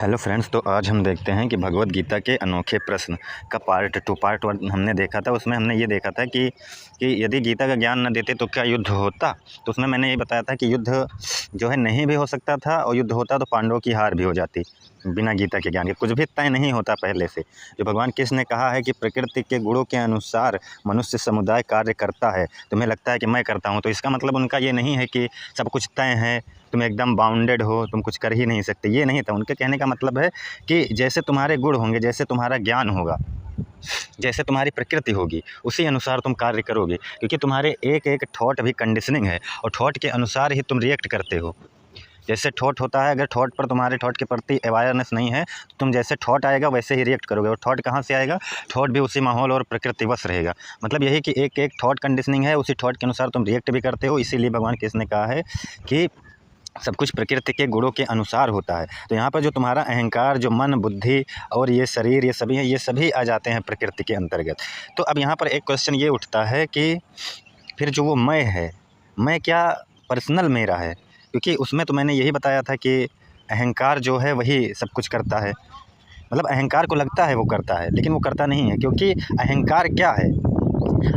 Hello friends, तो आज हम देखते हैं कि भगवत गीता के अनोखे प्रश्न का पार्ट 1 हमने देखा था। उसमें हमने ये देखा था कि यदि गीता का ज्ञान न देते तो क्या युद्ध होता। तो उसमें मैंने ये बताया था कि युद्ध जो है नहीं भी हो सकता था, और युद्ध होता तो पांडवों की हार भी हो जाती। बिना गीता के ज्ञान के कुछ भी तय नहीं होता पहले से। जो भगवान कृष्ण ने कहा है कि प्रकृति के गुणों के अनुसार मनुष्य समुदाय कार्य करता है, तुम्हें लगता है कि मैं करता हूँ, तो इसका मतलब उनका ये नहीं है कि सब कुछ तय है, तुम एकदम बाउंडेड हो, तुम कुछ कर ही नहीं सकते, ये नहीं था। उनके कहने का मतलब है कि जैसे तुम्हारे गुण होंगे, जैसे तुम्हारा ज्ञान होगा, जैसे तुम्हारी प्रकृति होगी, उसी अनुसार तुम कार्य करोगे, क्योंकि तुम्हारे एक एक थॉट भी कंडीशनिंग है, और थॉट के अनुसार ही तुम रिएक्ट करते हो। जैसे थॉट होता है, अगर थॉट पर तुम्हारे थॉट के प्रति अवेयरनेस नहीं है तो तुम जैसे थॉट आएगा वैसे ही रिएक्ट करोगे। और थॉट कहाँ से आएगा? थॉट भी उसी माहौल और प्रकृतिवश रहेगा। मतलब यही कि एक एक थॉट कंडीशनिंग है, उसी थॉट के अनुसार तुम रिएक्ट भी करते हो। इसीलिए भगवान कृष्ण ने कहा है कि सब कुछ प्रकृति के गुणों के अनुसार होता है। तो यहाँ पर जो तुम्हारा अहंकार, जो मन, बुद्धि और ये शरीर, ये सभी हैं, ये सभी आ जाते हैं प्रकृति के अंतर्गत। तो अब यहाँ पर एक क्वेश्चन ये उठता है कि फिर जो वो मैं है, मैं क्या पर्सनल मेरा है? क्योंकि उसमें तो मैंने यही बताया था कि अहंकार जो है वही सब कुछ करता है। मतलब अहंकार को लगता है वो करता है, लेकिन वो करता नहीं है। क्योंकि अहंकार क्या है?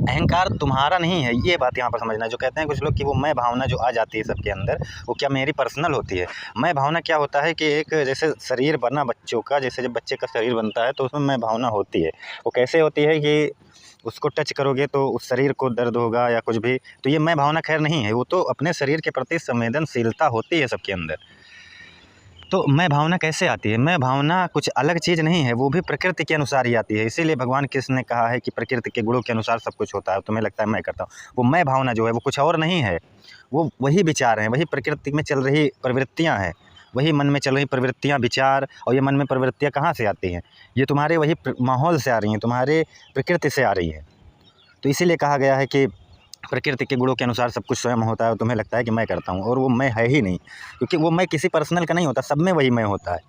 अहंकार तुम्हारा नहीं है, ये बात यहाँ पर समझना है। जो कहते हैं कुछ लोग कि वो मैं भावना जो आ जाती है सबके अंदर, वो क्या मेरी पर्सनल होती है? मैं भावना क्या होता है कि एक जैसे शरीर बना बच्चों का, जैसे जब बच्चे का शरीर बनता है तो उसमें मैं भावना होती है। वो कैसे होती है कि उसको टच करोगे तो उस शरीर को दर्द होगा या कुछ भी, तो ये मैं भावना खैर नहीं है। वो तो अपने शरीर के प्रति संवेदनशीलता होती है सबके अंदर। तो मैं भावना कैसे आती है? मैं भावना कुछ अलग चीज़ नहीं है, वो भी प्रकृति के अनुसार ही आती है। इसीलिए भगवान कृष्ण ने कहा है कि प्रकृति के गुणों के अनुसार सब कुछ होता है। तुम्हें लगता है मैं करता हूँ, वो मैं भावना जो है वो कुछ और नहीं है। वो वही विचार हैं, वही प्रकृति में चल रही प्रवृत्तियाँ हैं, वही मन में चल रही प्रवृत्तियाँ, विचार। और ये मन में प्रवृत्तियाँ कहाँ से आती हैं? ये तुम्हारे वही माहौल से आ रही हैं, तुम्हारे प्रकृति से आ रही हैं। तो इसीलिए कहा गया है कि प्रकृति के गुणों के अनुसार सब कुछ स्वयं होता है, और तुम्हें लगता है कि मैं करता हूँ, और वो मैं है ही नहीं। क्योंकि वो मैं किसी पर्सनल का नहीं होता, सब में वही मैं होता है,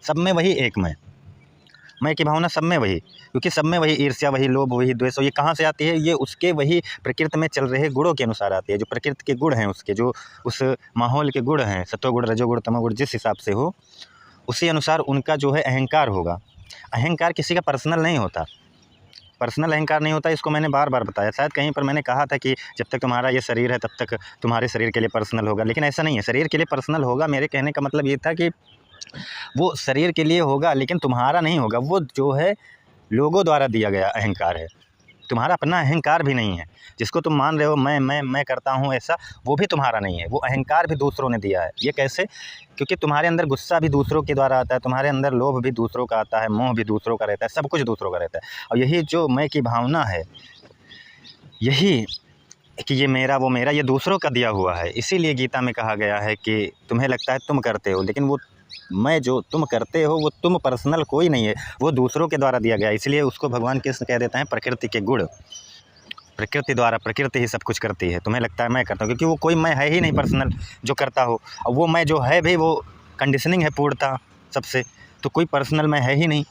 सब में वही एक मैं की भावना सब में वही। क्योंकि सब में वही ईर्ष्या, वही लोभ, वही द्वेष। और ये कहाँ से आती है? ये उसके वही प्रकृति में चल रहे गुणों के अनुसार आती है। जो प्रकृति के गुण हैं, उसके जो उस माहौल के गुण हैं, सत्वगुण, रजोगुण, तमोगुण, जिस हिसाब से हो उसी अनुसार उनका जो है अहंकार होगा। अहंकार किसी का पर्सनल नहीं होता, पर्सनल अहंकार नहीं होता। इसको मैंने बार बार बताया। शायद कहीं पर मैंने कहा था कि जब तक तुम्हारा ये शरीर है तब तक तुम्हारे शरीर के लिए पर्सनल होगा, लेकिन ऐसा नहीं है। शरीर के लिए पर्सनल होगा, मेरे कहने का मतलब ये था कि वो शरीर के लिए होगा, लेकिन तुम्हारा नहीं होगा। वो जो है लोगों द्वारा दिया गया अहंकार है, तुम्हारा अपना अहंकार भी नहीं है। जिसको तुम मान रहे हो मैं करता हूँ ऐसा, वो भी तुम्हारा नहीं है। वो अहंकार भी दूसरों ने दिया है। ये कैसे? क्योंकि तुम्हारे अंदर गुस्सा भी दूसरों के द्वारा आता है, तुम्हारे अंदर लोभ भी दूसरों का आता है, मोह भी दूसरों का रहता है, सब कुछ दूसरों का रहता है। और यही जो मैं की भावना है, यही कि ये मेरा, वो मेरा, ये दूसरों का दिया हुआ है। इसीलिए गीता में कहा गया है कि तुम्हें लगता है तुम करते हो, लेकिन वो मैं जो तुम करते हो वो तुम पर्सनल कोई नहीं है, वो दूसरों के द्वारा दिया गया है। इसलिए उसको भगवान कृष्ण कह देते हैं प्रकृति के गुण। प्रकृति द्वारा, प्रकृति ही सब कुछ करती है। तुम्हें लगता है मैं करता हूँ, क्योंकि वो कोई मैं है ही नहीं पर्सनल जो करता हो। और वो मैं जो है भी वो कंडीशनिंग है पूर्णतः सबसे, तो कोई पर्सनल मैं है ही नहीं।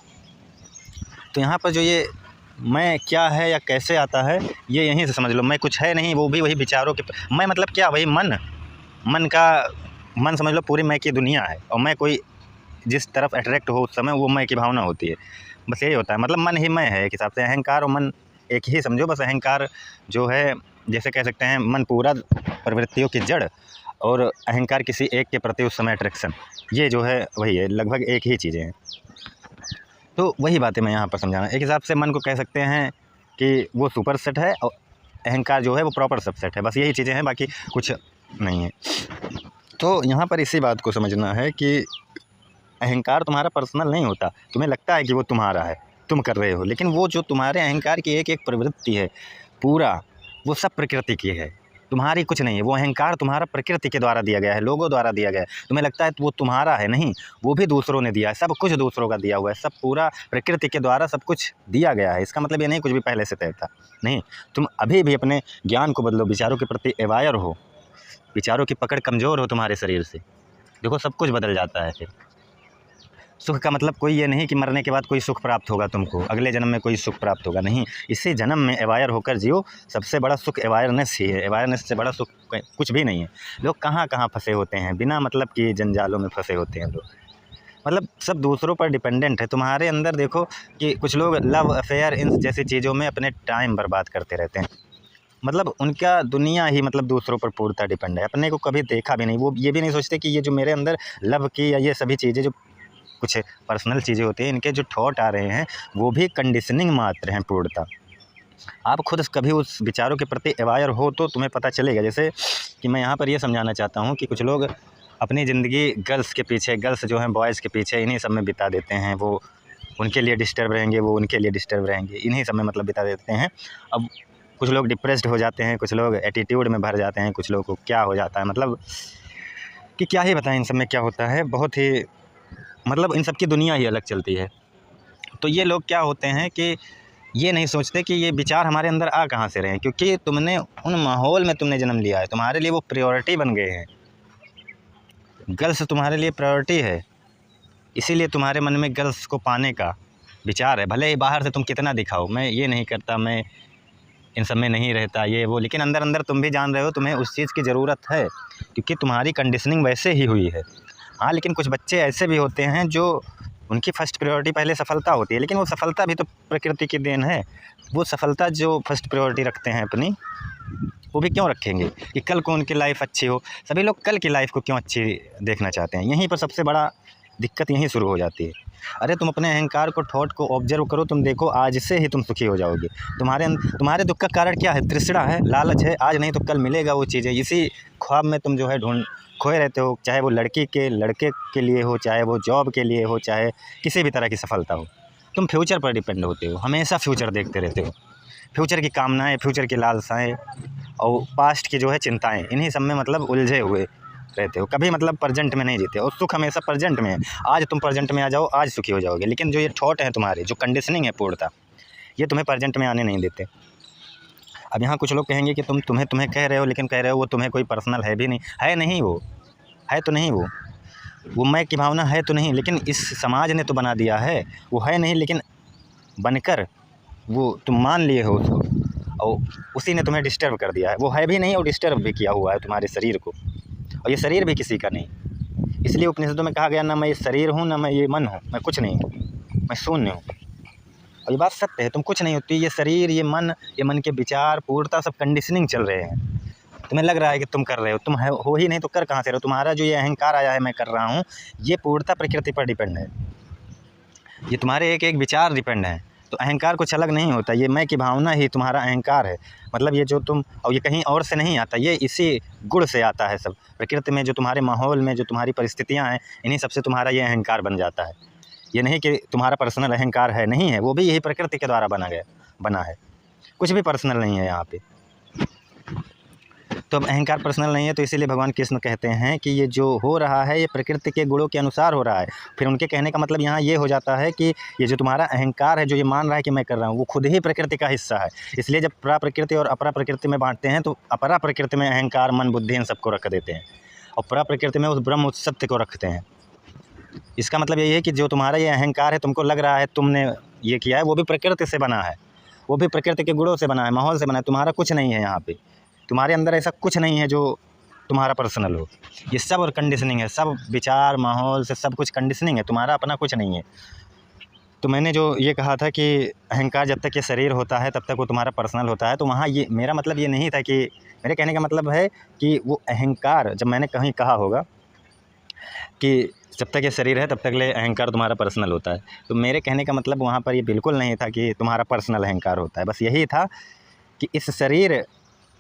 तो यहाँ पर जो ये मैं क्या है या कैसे आता है, ये यहीं से समझ लो। मैं कुछ है नहीं, वो भी वही विचारों के मैं मतलब क्या, वही मन का मन समझ लो, पूरी मैं की दुनिया है। और मैं कोई जिस तरफ अट्रैक्ट हो उस समय वो मैं की भावना होती है। बस यही होता है। मतलब मन ही मैं है एक हिसाब से। अहंकार और मन एक ही समझो। बस अहंकार जो है, जैसे कह सकते हैं मन पूरा प्रवृत्तियों की जड़, और अहंकार किसी एक के प्रति उस समय अट्रैक्शन, ये जो है वही है, लगभग एक ही चीज़ें हैं। तो वही बातें मैं यहाँ पर समझाना। एक हिसाब से मन को कह सकते हैं कि वो सुपर सेट है, और अहंकार जो है वो प्रॉपर सबसेट है। बस यही चीज़ें हैं, बाकी कुछ नहीं है। तो यहाँ पर इसी बात को समझना है कि अहंकार तुम्हारा पर्सनल नहीं होता। तुम्हें लगता है कि वो तुम्हारा है, तुम कर रहे हो, लेकिन वो जो तुम्हारे अहंकार की एक एक प्रवृत्ति है पूरा, वो सब प्रकृति की है, तुम्हारी कुछ नहीं है। वो अहंकार तुम्हारा प्रकृति के द्वारा दिया गया है, लोगों द्वारा दिया गया है। तुम्हें लगता है वो तुम्हारा है, नहीं, वो भी दूसरों ने दिया है। सब कुछ दूसरों का दिया हुआ है, सब पूरा प्रकृति के द्वारा सब कुछ दिया गया है। इसका मतलब ये नहीं कुछ भी पहले से तय था, नहीं। तुम अभी भी अपने ज्ञान को बदलो, विचारों के प्रति अवेयर हो, विचारों की पकड़ कमज़ोर हो तुम्हारे शरीर से, देखो सब कुछ बदल जाता है। फिर सुख का मतलब कोई ये नहीं कि मरने के बाद कोई सुख प्राप्त होगा तुमको, अगले जन्म में कोई सुख प्राप्त होगा, नहीं। इसी जन्म में अवेयर होकर जियो। सबसे बड़ा सुख अवेयरनेस ही है। अवेयरनेस से बड़ा सुख कुछ भी नहीं है। लोग कहाँ कहाँ फंसे होते हैं, बिना मतलब कि जंजालों में फंसे होते हैं लोग। मतलब सब दूसरों पर डिपेंडेंट है। तुम्हारे अंदर देखो कि कुछ लोग लव अफेयर इन जैसी चीज़ों में अपने टाइम बर्बाद करते रहते हैं। मतलब उनका दुनिया ही मतलब दूसरों पर पूर्णतः डिपेंड है, अपने को कभी देखा भी नहीं। वो ये भी नहीं सोचते कि ये जो मेरे अंदर लव की या ये सभी चीज़ें जो कुछ पर्सनल चीज़ें होती हैं, इनके जो थॉट आ रहे हैं वो भी कंडीशनिंग मात्र हैं पूर्णतः। आप खुद कभी उस विचारों के प्रति अवेयर हो तो तुम्हें पता चलेगा। जैसे कि मैं यहाँ पर ये समझाना चाहता हूँ कि कुछ लोग अपनी ज़िंदगी गर्ल्स के पीछे, गर्ल्स जो हैं बॉयज़ के पीछे इन्हीं सब में बिता देते हैं। वो उनके लिए डिस्टर्ब रहेंगे, वो उनके लिए डिस्टर्ब रहेंगे, इन्हीं सब में मतलब बिता देते हैं। अब कुछ लोग डिप्रेस्ड हो जाते हैं, कुछ लोग एटीट्यूड में भर जाते हैं, कुछ लोगों को क्या हो जाता है मतलब कि क्या ही बताएं इन सब में क्या होता है। बहुत ही मतलब इन सब की दुनिया ही अलग चलती है। तो ये लोग क्या होते हैं कि ये नहीं सोचते कि ये विचार हमारे अंदर आ कहाँ से रहे हैं, क्योंकि तुमने उन माहौल में तुमने जन्म लिया है, तुम्हारे लिए वो प्रायोरिटी बन गए हैं। गर्ल्स तुम्हारे लिए प्रायोरिटी है, इसीलिए तुम्हारे मन में गर्ल्स को पाने का विचार है। भले ही बाहर से तुम कितना दिखाओ, मैं ये नहीं करता, मैं इन सब में नहीं रहता, ये वो, लेकिन अंदर अंदर तुम भी जान रहे हो तुम्हें उस चीज़ की ज़रूरत है, क्योंकि तुम्हारी कंडीशनिंग वैसे ही हुई है। हाँ, लेकिन कुछ बच्चे ऐसे भी होते हैं जो उनकी फ़र्स्ट प्रायोरिटी पहले सफलता होती है, लेकिन वो सफलता भी तो प्रकृति की देन है। वो सफलता जो फर्स्ट प्रायोरिटी रखते हैं अपनी, वो भी क्यों रखेंगे कि कल को उनकी लाइफ अच्छी हो। सभी लोग कल की लाइफ को क्यों अच्छी देखना चाहते हैं। यहीं पर सबसे बड़ा दिक्कत यहीं शुरू हो जाती है। अरे तुम अपने अहंकार को, थॉट को ऑब्जर्व करो, तुम देखो आज से ही तुम सुखी हो जाओगे। तुम्हारे दुख का कारण क्या है? तृष्णा है, लालच है। आज नहीं तो कल मिलेगा वो चीज़ें। इसी ख्वाब में तुम जो है खोए रहते हो, चाहे वो लड़के के लिए हो, चाहे वो जॉब के लिए हो, चाहे किसी भी तरह की सफलता हो। तुम फ्यूचर पर डिपेंड होते हो, हमेशा फ्यूचर देखते रहते हो। फ्यूचर की कामनाएं, फ्यूचर की लालसाएं और पास्ट की जो है चिंताएं, इन्हीं सब में मतलब उलझे हुए रहते हो। कभी मतलब प्रेजेंट में नहीं जीते, और सुख हमेशा प्रेजेंट में है। आज तुम प्रेजेंट में आ जाओ, आज सुखी हो जाओगे। लेकिन जो ये थॉट है तुम्हारे, जो कंडीशनिंग है पूर्णता, ये तुम्हें प्रेजेंट में आने नहीं देते। अब यहाँ कुछ लोग कहेंगे कि तुम्हें कह रहे हो, लेकिन कह रहे हो वो तुम्हें कोई पर्सनल है भी नहीं। है नहीं, वो है तो नहीं, वो मैं की भावना है तो नहीं, लेकिन इस समाज ने तो बना दिया है। वो है नहीं, लेकिन बनकर वो तुम मान लिए हो उसको, और उसी ने तुम्हें डिस्टर्ब कर दिया है। वो है भी नहीं और डिस्टर्ब भी किया हुआ है तुम्हारे शरीर को, और ये शरीर भी किसी का नहीं। इसलिए उपनिषदों में कहा गया, ना मैं ये शरीर हूँ, ना मैं ये मन हूँ, मैं कुछ नहीं हूँ, मैं शून्य हूँ। और ये बात सत्य है, तुम कुछ नहीं होती। ये शरीर, ये मन के विचार पूर्णतः सब कंडीशनिंग चल रहे हैं। तुम्हें लग रहा है कि तुम कर रहे हो, तुम हो ही नहीं तो कर कहाँ से रहे हो। तुम्हारा जो ये अहंकार आया है मैं कर रहा हूँ, ये पूर्णतः प्रकृति पर डिपेंड है। ये तुम्हारे एक एक विचार डिपेंड है। तो अहंकार कुछ अलग नहीं होता, ये मैं की भावना ही तुम्हारा अहंकार है। मतलब ये जो तुम, और ये कहीं और से नहीं आता, ये इसी गुण से आता है। सब प्रकृति में जो तुम्हारे माहौल में जो तुम्हारी परिस्थितियाँ हैं, इन्हीं सबसे तुम्हारा ये अहंकार बन जाता है। ये नहीं कि तुम्हारा पर्सनल अहंकार है, नहीं है, वो भी यही प्रकृति के द्वारा बना है। कुछ भी पर्सनल नहीं है यहाँ पे। तो अब अहंकार पर्सनल नहीं है, तो इसीलिए भगवान कृष्ण कहते हैं कि ये जो हो रहा है ये प्रकृति के गुणों के अनुसार हो रहा है। फिर उनके कहने का मतलब यहाँ ये हो जाता है कि ये जो तुम्हारा अहंकार है, जो ये मान रहा है कि मैं कर रहा हूँ, वो खुद ही प्रकृति का हिस्सा है। इसलिए जब परा प्रकृति और अपरा प्रकृति में बांटते हैं, तो अपरा प्रकृति में अहंकार, मन, बुद्धि इन सबको रख देते हैं, और परा प्रकृति में उस ब्रह्म, उस सत्य को रखते हैं। इसका मतलब यही है कि जो तुम्हारा ये अहंकार है, तुमको लग रहा है तुमने ये किया है, वो भी प्रकृति से बना है, वो भी प्रकृति के गुणों से बना है, माहौल से बना है। तुम्हारा कुछ नहीं है यहाँ पे, तुम्हारे अंदर ऐसा कुछ नहीं है जो तुम्हारा पर्सनल हो। ये सब और कंडीशनिंग है, सब विचार, माहौल से सब कुछ कंडीशनिंग है, तुम्हारा अपना कुछ नहीं है। तो मैंने जो ये कहा था कि अहंकार जब तक ये शरीर होता है तब तक वो तुम्हारा पर्सनल होता है, तो वहाँ ये मेरा मतलब ये नहीं था कि, मेरे कहने का मतलब है कि वो अहंकार, जब मैंने कहीं कहा होगा कि जब तक ये शरीर है तब तक ले अहंकार तुम्हारा पर्सनल होता है, तो मेरे कहने का मतलब वहाँ पर ये बिल्कुल नहीं था कि तुम्हारा पर्सनल अहंकार होता है। बस यही था कि इस शरीर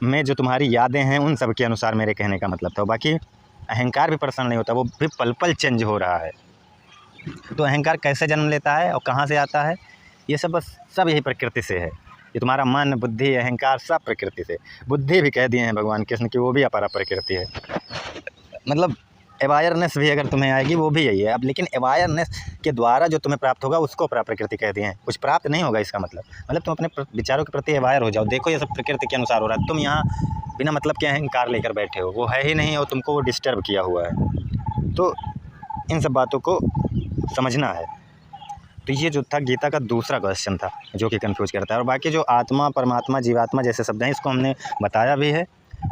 में जो तुम्हारी यादें हैं उन सब के अनुसार मेरे कहने का मतलब था। बाकी अहंकार भी पर्सनल नहीं होता, वो भी पल पल चेंज हो रहा है। तो अहंकार कैसे जन्म लेता है और कहाँ से आता है, ये सब बस सब यही प्रकृति से है। ये तुम्हारा मन, बुद्धि, अहंकार सब प्रकृति से। बुद्धि भी कह दिए हैं भगवान कृष्ण की वो भी अपरा प्रकृति है। मतलब अवेयरनेस भी अगर तुम्हें आएगी वो भी यही है। अब लेकिन अवेयरनेस के द्वारा जो तुम्हें प्राप्त होगा उसको अपरा प्रकृति कहते हैं। कुछ प्राप्त नहीं होगा इसका मतलब तुम अपने विचारों के प्रति अवेयर हो जाओ, देखो ये सब प्रकृति के अनुसार हो रहा है। तुम यहाँ बिना मतलब के अहंकार लेकर बैठे हो, वो है ही नहीं और तुमको वो डिस्टर्ब किया हुआ है। तो इन सब बातों को समझना है। तो ये जो था गीता का दूसरा क्वेश्चन था जो कि कन्फ्यूज करता है। और बाकी जो आत्मा, परमात्मा, जीवात्मा जैसे शब्द हैं इसको हमने बताया भी है।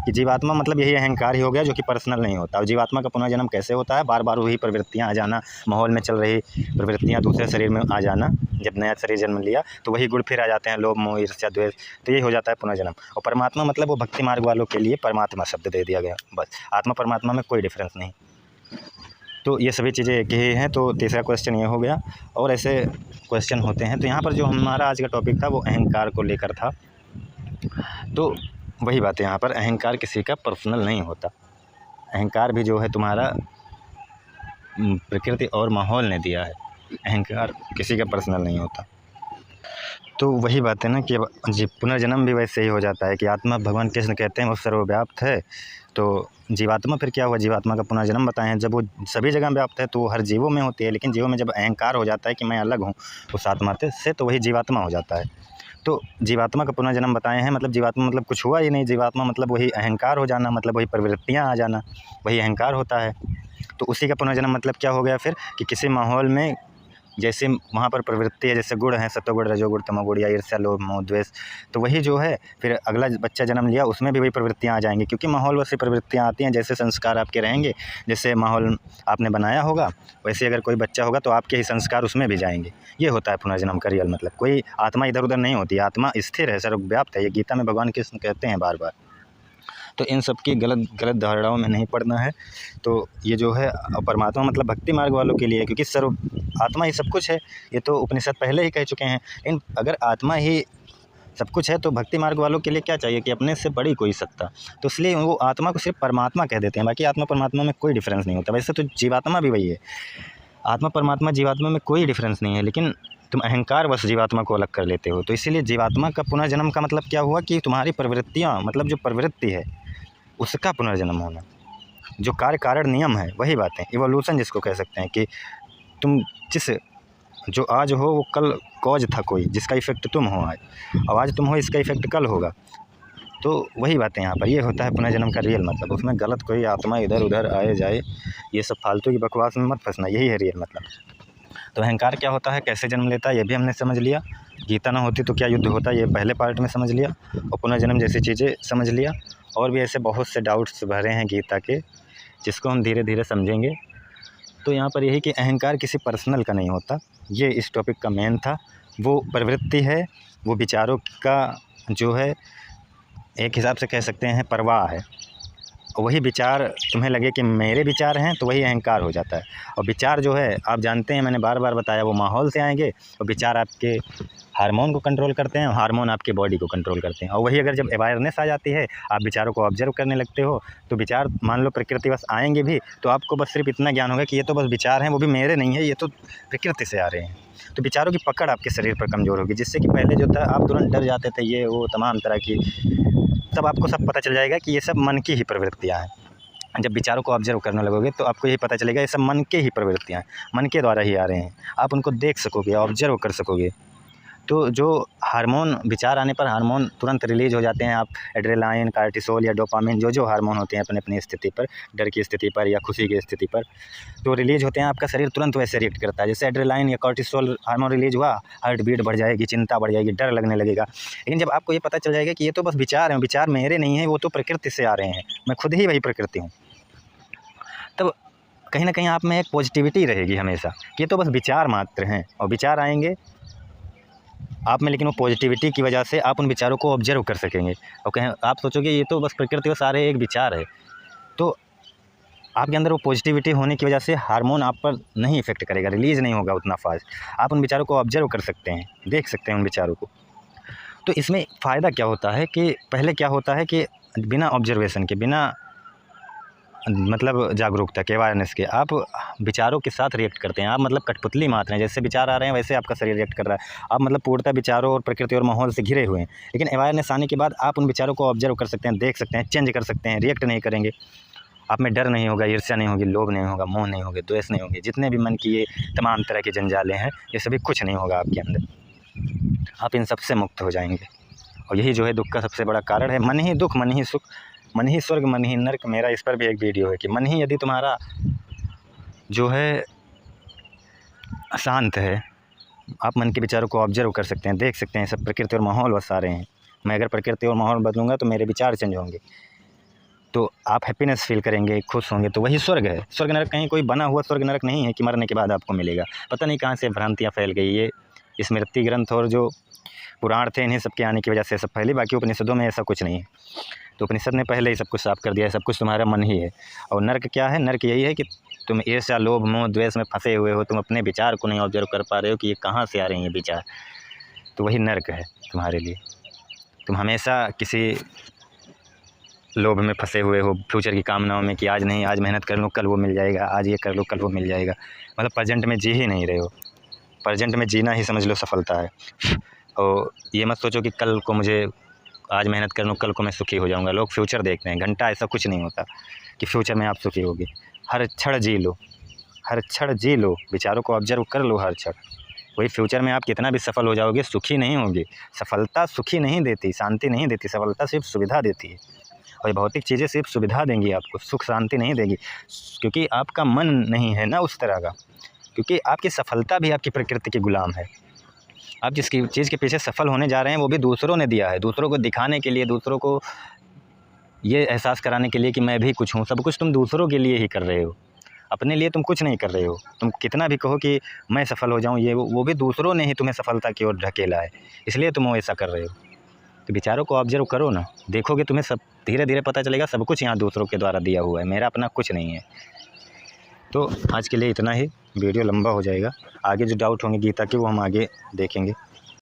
कि जीवात्मा मतलब यही अहंकार ही हो गया जो कि पर्सनल नहीं होता। और जीवात्मा का पुनर्जन्म कैसे होता है, बार बार वही प्रवृत्तियाँ आ जाना, माहौल में चल रही प्रवृत्तियाँ दूसरे शरीर में आ जाना। जब नया शरीर जन्म लिया तो वही गुण फिर आ जाते हैं, लोभ मोह ईर्ष्या द्वेष, तो यही हो जाता है पुनर्जन्म। और परमात्मा मतलब वो भक्ति मार्ग वालों के लिए परमात्मा शब्द दे दिया गया, बस। आत्मा परमात्मा में कोई डिफरेंस नहीं। तो ये सभी चीज़ें एक ही हैं। तो तीसरा क्वेश्चन ये हो गया, और ऐसे क्वेश्चन होते हैं। तो यहाँ पर जो हमारा आज का टॉपिक था वो अहंकार को लेकर था। तो वही बात है, यहाँ पर अहंकार किसी का पर्सनल नहीं होता। अहंकार भी जो है तुम्हारा प्रकृति और माहौल ने दिया है, अहंकार किसी का पर्सनल नहीं होता। तो वही बात है ना कि अब पुनर्जन्म भी वैसे ही हो जाता है कि आत्मा भगवान कृष्ण कहते हैं वो सर्वव्याप्त है। तो जीवात्मा फिर क्या हुआ, जीवात्मा का पुनर्जन्म बताएं हैं। जब वो सभी जगह व्याप्त है तो वो हर जीवों में होती है, लेकिन जीवों में जब अहंकार हो जाता है कि मैं अलग हूँ उस आत्मा से, तो वही जीवात्मा हो जाता है। तो जीवात्मा का पुनर्जन्म बताए हैं, मतलब जीवात्मा मतलब कुछ हुआ ही नहीं, जीवात्मा मतलब वही अहंकार हो जाना, मतलब वही प्रवृत्तियाँ आ जाना, वही अहंकार होता है। तो उसी का पुनर्जन्म मतलब क्या हो गया फिर, कि किसी माहौल में जैसे वहाँ पर प्रवृत्ति है, जैसे गुण है, सत्वगुण रजोगुण तमोगुण या ईर्ष्या लोभ मोह द्वेष, तो वही जो है फिर अगला बच्चा जन्म लिया उसमें भी वही प्रवृत्तियाँ आ जाएंगी, क्योंकि माहौल वैसे प्रवृत्तियाँ आती हैं, जैसे संस्कार आपके रहेंगे, जैसे माहौल आपने बनाया होगा वैसे अगर कोई बच्चा होगा तो आपके ही संस्कार उसमें भी जाएंगे। ये होता है पुनर्जन्म का रियल मतलब। कोई आत्मा इधर उधर नहीं होती, आत्मा स्थिर है, सर्वव्याप्त है। ये गीता में भगवान कृष्ण कहते हैं बार बार। तो इन सब की गलत धारणाओं में नहीं पड़ना है। तो ये जो है परमात्मा मतलब भक्ति मार्ग वालों के लिए है, क्योंकि सर्व आत्मा ही सब कुछ है। ये तो उपनिषद पहले ही कह चुके हैं। इन अगर आत्मा ही सब कुछ है तो भक्ति मार्ग वालों के लिए क्या चाहिए कि अपने से बड़ी कोई सत्ता। तो इसलिए वो आत्मा को सिर्फ परमात्मा कह देते हैं, बाकी आत्मा परमात्मा में कोई डिफरेंस नहीं होता। वैसे तो जीवात्मा भी वही है, आत्मा परमात्मा जीवात्मा में कोई डिफरेंस नहीं है, लेकिन तुम अहंकार वश जीवात्मा को अलग कर लेते हो। तो इसीलिए जीवात्मा का पुनर्जन्म का मतलब क्या हुआ कि तुम्हारी प्रवृत्तियाँ मतलब जो प्रवृत्ति है उसका पुनर्जन्म होना, जो कार्य कारण नियम है वही बातें, इवोल्यूशन जिसको कह सकते हैं, कि तुम जिस जो आज हो वो कल कॉज था कोई, जिसका इफेक्ट तुम हो आज, और आज तुम हो इसका इफेक्ट कल होगा। तो वही बातें यहाँ पर, ये होता है पुनर्जन्म का रियल मतलब। उसमें गलत कोई आत्मा इधर उधर आए जाए, ये सब फालतू की बकवास में मत फंसना, यही है रियल मतलब। तो अहंकार क्या होता है, कैसे जन्म लेता है, ये भी हमने समझ लिया। गीता ना होती तो क्या युद्ध होता, ये पहले पार्ट में समझ लिया। और पुनर्जन्म जैसी चीज़ें समझ लिया। और भी ऐसे बहुत से डाउट्स भरे हैं गीता के, जिसको हम धीरे धीरे समझेंगे। तो यहाँ पर यही कि अहंकार किसी पर्सनल का नहीं होता, ये इस टॉपिक का मेन था। वो प्रवृत्ति है, वो विचारों का जो है एक हिसाब से कह सकते हैं प्रवाह है। और वही विचार तुम्हें लगे कि मेरे विचार हैं तो वही अहंकार हो जाता है। और विचार जो है आप जानते हैं, मैंने बार बार बताया, वो माहौल से आएंगे। और विचार आपके हार्मोन को कंट्रोल करते हैं, हार्मोन आपके बॉडी को कंट्रोल करते हैं। और वही अगर जब अवेयरनेस आ जाती है, आप विचारों को ऑब्जर्व करने लगते हो, तो विचार मान लो प्रकृति बस आएंगे भी, तो आपको बस सिर्फ इतना ज्ञान होगा कि ये तो बस विचार हैं, वो भी मेरे नहीं है, ये तो प्रकृति से आ रहे हैं। तो विचारों की पकड़ आपके शरीर पर कमज़ोर होगी, जिससे कि पहले जो था आप तुरंत डर जाते थे, ये वो तमाम तरह की, तब आपको सब पता चल जाएगा कि ये सब मन की ही प्रवृत्तियाँ हैं। जब विचारों को ऑब्जर्व करने लगोगे तो आपको यही पता चलेगा ये सब मन के ही प्रवृत्तियाँ हैं, मन के द्वारा ही आ रहे हैं। आप उनको देख सकोगे, ऑब्जर्व कर सकोगे। तो जो हार्मोन विचार आने पर हार्मोन तुरंत रिलीज हो जाते हैं। आप एड्रेनालिन, कार्टिसोल या डोपामिन, जो हार्मोन होते हैं अपने अपनी स्थिति पर, डर की स्थिति पर या खुशी की स्थिति पर, तो रिलीज होते हैं। आपका शरीर तुरंत वैसे रिएक्ट करता है। जैसे एड्रेनालिन या कार्टिसोल हार्मोन रिलीज हुआ, हार्ट बीट बढ़ जाएगी, चिंता बढ़ जाएगी, डर लगने लगेगा। लेकिन जब आपको ये पता चल जाएगा कि ये तो बस विचार हैं, विचार मेरे नहीं हैं, वो तो प्रकृति से आ रहे हैं, मैं खुद ही वही प्रकृति हूँ, तब कहीं ना कहीं आप में एक पॉजिटिविटी रहेगी हमेशा कि ये तो बस विचार मात्र हैं। और विचार आएंगे आप में, लेकिन वो पॉजिटिविटी की वजह से आप उन विचारों को ऑब्जर्व कर सकेंगे। और कहीं आप सोचोगे ये तो बस प्रकृति में सारे एक विचार है, तो आपके अंदर वो पॉजिटिविटी होने की वजह से हार्मोन आप पर नहीं इफेक्ट करेगा, रिलीज नहीं होगा उतना फास्ट। आप उन विचारों को ऑब्जर्व कर सकते हैं, देख सकते हैं उन विचारों को। तो इसमें फ़ायदा क्या होता है कि पहले क्या होता है कि बिना ऑब्जर्वेशन के, बिना मतलब जागरूकता के, अवेयरनेस के, आप विचारों के साथ रिएक्ट करते हैं। आप मतलब कठपुतली मात्र हैं, जैसे विचार आ रहे हैं वैसे आपका शरीर रिएक्ट कर रहा है। आप मतलब पूर्णतः विचारों और प्रकृति और माहौल से घिरे हुए हैं। लेकिन अवेयरनेस आने के बाद आप उन विचारों को ऑब्जर्व कर सकते हैं, देख सकते हैं, चेंज कर सकते हैं, रिएक्ट नहीं करेंगे। आप में डर नहीं होगा, ईर्ष्या नहीं होगी, लोभ नहीं होगा, मोह नहीं होगा, द्वेष नहीं होगी, जितने भी मन की ये तमाम तरह के जंजाले हैं, ये सभी कुछ नहीं होगा आपके अंदर। आप इन सब से मुक्त हो जाएंगे। और यही जो है दुख का सबसे बड़ा कारण है। मन ही दुख, मन ही सुख, मन ही स्वर्ग, मन ही नर्क। मेरा इस पर भी एक वीडियो है कि मन ही यदि तुम्हारा जो है शांत है, आप मन के विचारों को ऑब्जर्व कर सकते हैं, देख सकते हैं, सब प्रकृति और माहौल बस आ रहे हैं। मैं अगर प्रकृति और माहौल बदलूंगा तो मेरे विचार चेंज होंगे। तो आप हैप्पीनेस फील करेंगे, खुश होंगे, तो वही स्वर्ग है। स्वर्ग नरक कहीं कोई बना हुआ स्वर्ग नरक नहीं है कि मरने के बाद आपको मिलेगा। पता नहीं कहाँ से भ्रांतियाँ फैल गई। ये स्मृति ग्रंथ और जो पुराण थे इन्हीं सब के आने की वजह से सब फैली, बाकी उपनिषदों में ऐसा कुछ नहीं है। तो उपनिषद ने पहले ही सब कुछ साफ कर दिया है, सब कुछ तुम्हारा मन ही है। और नर्क क्या है? नर्क यही है कि तुम ईर्ष्या, लोभ, मोह, द्वेष में फंसे हुए हो, तुम अपने विचार को नहीं ऑब्जर्व कर पा रहे हो कि ये कहाँ से आ रहे हैं ये विचार, तो वही नर्क है तुम्हारे लिए। तुम हमेशा किसी लोभ में फंसे हुए हो, फ्यूचर की कामनाओं में कि आज नहीं, आज मेहनत कर लूँ कल वो मिल जाएगा, आज ये कर लो कल वो मिल जाएगा। मतलब प्रेजेंट में जी ही नहीं रहे हो। प्रेजेंट में जीना ही समझ लो सफलता है। और ये मत सोचो कि कल को मुझे, आज मेहनत कर लूँ कल को मैं सुखी हो जाऊँगा। लोग फ्यूचर देखते हैं, घंटा ऐसा कुछ नहीं होता कि फ्यूचर में आप सुखी होगे। हर क्षण जी लो, हर क्षण जी लो, विचारों को ऑब्जर्व कर लो हर क्षण। वही फ्यूचर में आप कितना भी सफल हो जाओगे, सुखी नहीं होगे। सफलता सुखी नहीं देती, शांति नहीं देती, सफलता सिर्फ सुविधा देती है। और ये भौतिक चीज़ें सिर्फ सुविधा देंगी आपको, सुख शांति नहीं देगी, क्योंकि आपका मन नहीं है ना उस तरह का। क्योंकि आपकी सफलता भी आपकी प्रकृति के गुलाम है। आप जिस चीज़ के पीछे सफल होने जा रहे हैं वो भी दूसरों ने दिया है, दूसरों को दिखाने के लिए, दूसरों को ये एहसास कराने के लिए कि मैं भी कुछ हूँ। सब कुछ तुम दूसरों के लिए ही कर रहे हो, अपने लिए तुम कुछ नहीं कर रहे हो। तुम कितना भी कहो कि मैं सफल हो जाऊँ, ये वो भी दूसरों ने ही तुम्हें सफलता की ओर ढकेला है, इसलिए तुम ऐसा कर रहे हो। तो विचारों को ऑब्जर्व करो ना, देखोगे तुम्हें सब धीरे धीरे पता चलेगा सब कुछ यहाँ दूसरों के द्वारा दिया हुआ है, मेरा अपना कुछ नहीं है। तो आज के लिए इतना ही, वीडियो लंबा हो जाएगा। आगे जो डाउट होंगे गीता के वो हम आगे देखेंगे।